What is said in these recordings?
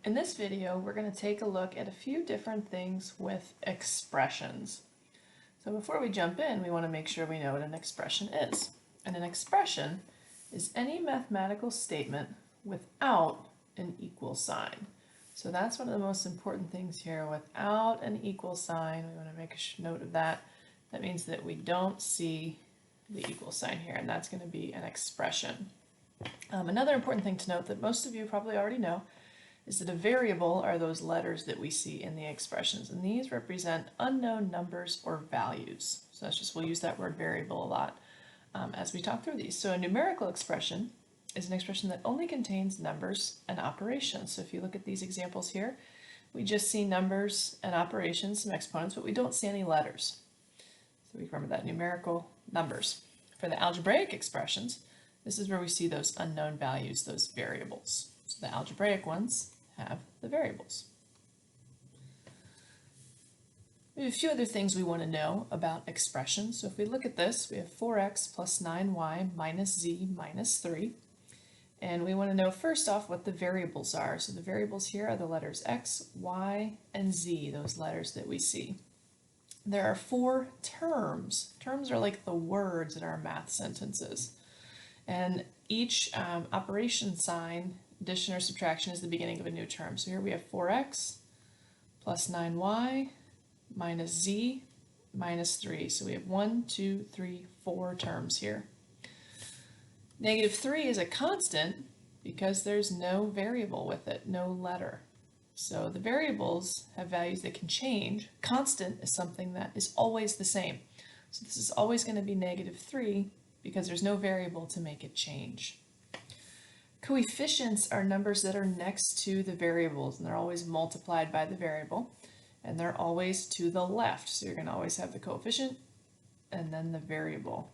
In this video, we're going to take a look at a few different things with expressions. So before we jump in, we want to make sure we know what an expression is. And an expression is any mathematical statement without an equal sign. So that's one of the most important things here. Without an equal sign, we want to make a note of that. That means that we don't see the equal sign here, and that's going to be an expression. Another important thing to note that most of you probably already know is that a variable are those letters that we see in the expressions, and these represent unknown numbers or values. So that's just, we'll use that word variable a lot as we talk through these. So a numerical expression is an expression that only contains numbers and operations. So if you look at these examples here, we just see numbers and operations, some exponents, but we don't see any letters. So we remember that, numerical numbers. For the algebraic expressions, this is where we see those unknown values, those variables. So the algebraic ones have the variables. We have a few other things we want to know about expressions. So if we look at this, we have 4x plus 9y minus z minus 3. And we want to know first off what the variables are. So the variables here are the letters x, y, and z, those letters that we see. There are 4 terms. Terms are like the words in our math sentences. And each operation sign, addition or subtraction, is the beginning of a new term. So here we have 4x plus 9y minus z minus 3. So we have 1, 2, 3, 4 terms here. Negative 3 is a constant because there's no variable with it, no letter. So the variables have values that can change. Constant is something that is always the same. So this is always going to be negative 3 because there's no variable to make it change. Coefficients are numbers that are next to the variables, and they're always multiplied by the variable, and they're always to the left. So you're going to always have the coefficient and then the variable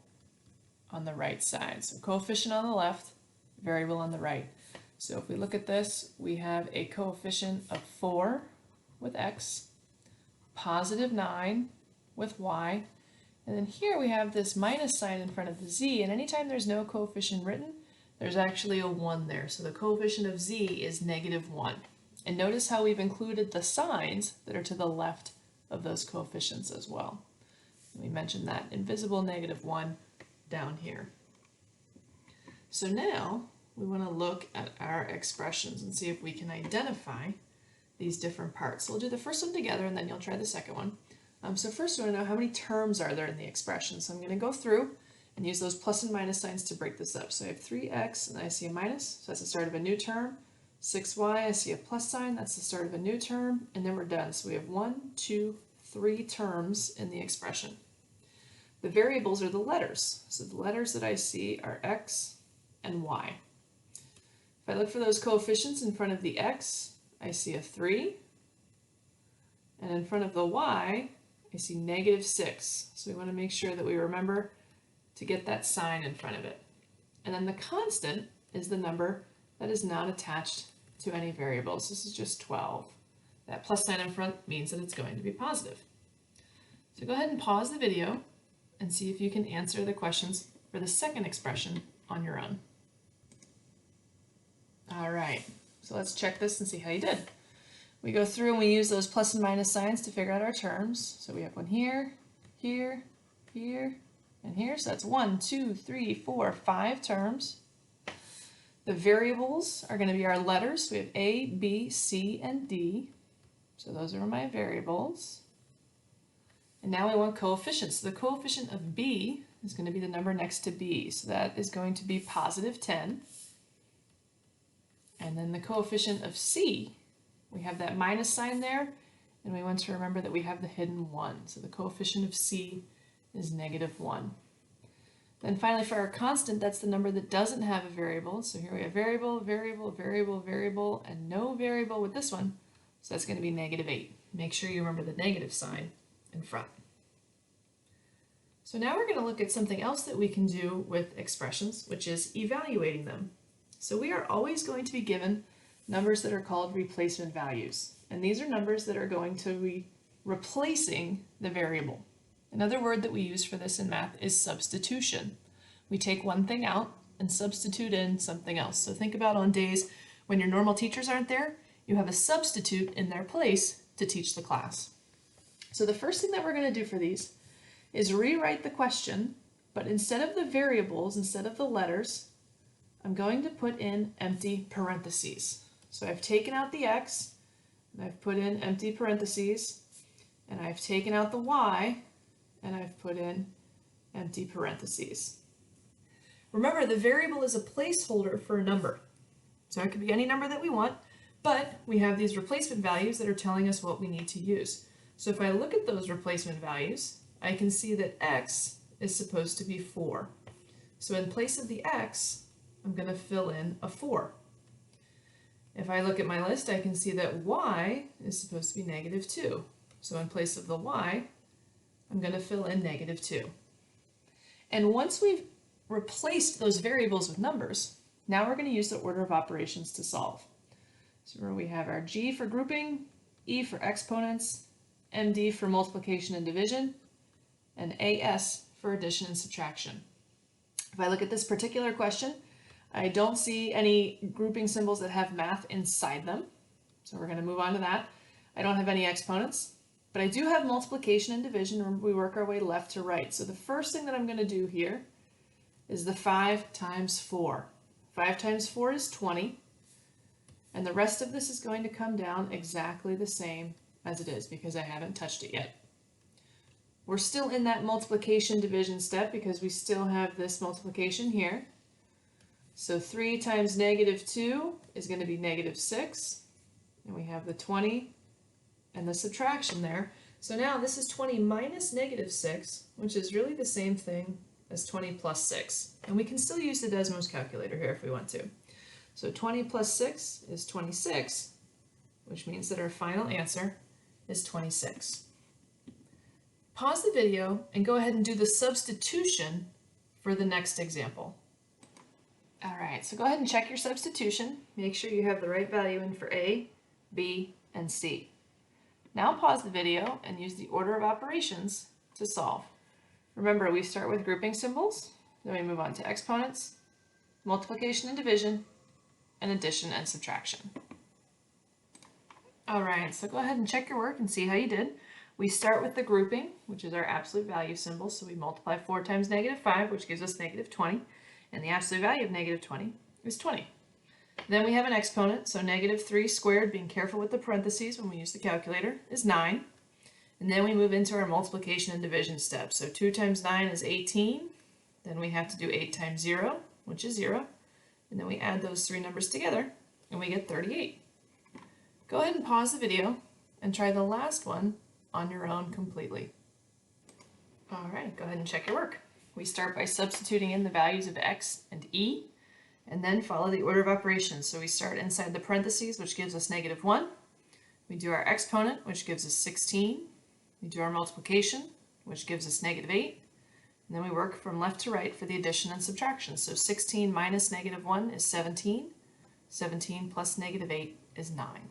on the right side. So coefficient on the left, variable on the right. So if we look at this, we have a coefficient of 4 with x, positive 9 with y, and then here we have this minus sign in front of the z, and anytime there's no coefficient written, there's actually a 1 there. So the coefficient of z is negative 1. And notice how we've included the signs that are to the left of those coefficients as well. We mentioned that invisible negative 1 down here. So now we want to look at our expressions and see if we can identify these different parts. So we'll do the first one together and then you'll try the second one. So first we want to know how many terms are there in the expression. So I'm going to go through and use those plus and minus signs to break this up. So I have 3x and I see a minus, so that's the start of a new term. 6y, I see a plus sign, that's the start of a new term, and then we're done. So we have 1, 2, 3 terms in the expression. The variables are the letters. So the letters that I see are x and y. If I look for those coefficients in front of the x, I see a 3, and in front of the y, I see negative 6. So we want to make sure that we remember to get that sign in front of it. And then the constant is the number that is not attached to any variables. This is just 12. That plus sign in front means that it's going to be positive. So go ahead and pause the video and see if you can answer the questions for the second expression on your own. All right, so let's check this and see how you did. We go through and we use those plus and minus signs to figure out our terms. So we have one here, here, here, and here. So that's 1, 2, 3, 4, 5 terms. The variables are going to be our letters. We have A, B, C, and D. So those are my variables. And now we want coefficients. So the coefficient of B is going to be the number next to B. So that is going to be positive 10. And then the coefficient of C, we have that minus sign there, and we want to remember that we have the hidden 1. So the coefficient of C is negative 1. Then finally for our constant, that's the number that doesn't have a variable. So here we have variable, variable, variable, variable, and no variable with this one. So that's going to be negative 8. Make sure you remember the negative sign in front. So now we're going to look at something else that we can do with expressions, which is evaluating them. So we are always going to be given numbers that are called replacement values. And these are numbers that are going to be replacing the variable. Another word that we use for this in math is substitution. We take one thing out and substitute in something else. So think about on days when your normal teachers aren't there, you have a substitute in their place to teach the class. So the first thing that we're going to do for these is rewrite the question, but instead of the variables, instead of the letters, I'm going to put in empty parentheses. So I've taken out the x, and I've put in empty parentheses, and I've taken out the y, and I've put in empty parentheses. Remember, the variable is a placeholder for a number. So it could be any number that we want, but we have these replacement values that are telling us what we need to use. So if I look at those replacement values, I can see that x is supposed to be 4. So in place of the x, I'm going to fill in a 4. If I look at my list, I can see that y is supposed to be -2. So in place of the y, I'm going to fill in -2. And once we've replaced those variables with numbers, now we're going to use the order of operations to solve. So where we have our G for grouping, E for exponents, MD for multiplication and division, and AS for addition and subtraction. If I look at this particular question, I don't see any grouping symbols that have math inside them. So we're going to move on to that. I don't have any exponents, but I do have multiplication and division. Remember, we work our way left to right. So the first thing that I'm going to do here is the 5 times 4. 5 times 4 is 20, and the rest of this is going to come down exactly the same as it is because I haven't touched it yet. We're still in that multiplication division step because we still have this multiplication here. So 3 times -2 is going to be -6, and we have the 20 and the subtraction there. So now this is 20 minus -6, which is really the same thing as 20 plus 6. And we can still use the Desmos calculator here if we want to. So 20 plus 6 is 26, which means that our final answer is 26. Pause the video and go ahead and do the substitution for the next example. All right, so go ahead and check your substitution. Make sure you have the right value in for A, B, and C. Now pause the video and use the order of operations to solve. Remember, we start with grouping symbols, then we move on to exponents, multiplication and division, and addition and subtraction. All right, so go ahead and check your work and see how you did. We start with the grouping, which is our absolute value symbol. So we multiply 4 times -5, which gives us -20. And the absolute value of -20 is 20. Then we have an exponent, so -3 squared, being careful with the parentheses when we use the calculator, is 9. And then we move into our multiplication and division step. So 2 times 9 is 18. Then we have to do 8 times 0, which is 0. And then we add those three numbers together, and we get 38. Go ahead and pause the video and try the last one on your own completely. All right, go ahead and check your work. We start by substituting in the values of x and e, and then follow the order of operations. So we start inside the parentheses, which gives us -1. We do our exponent, which gives us 16. We do our multiplication, which gives us -8. And then we work from left to right for the addition and subtraction. So 16 minus -1 is 17. 17 plus -8 is 9.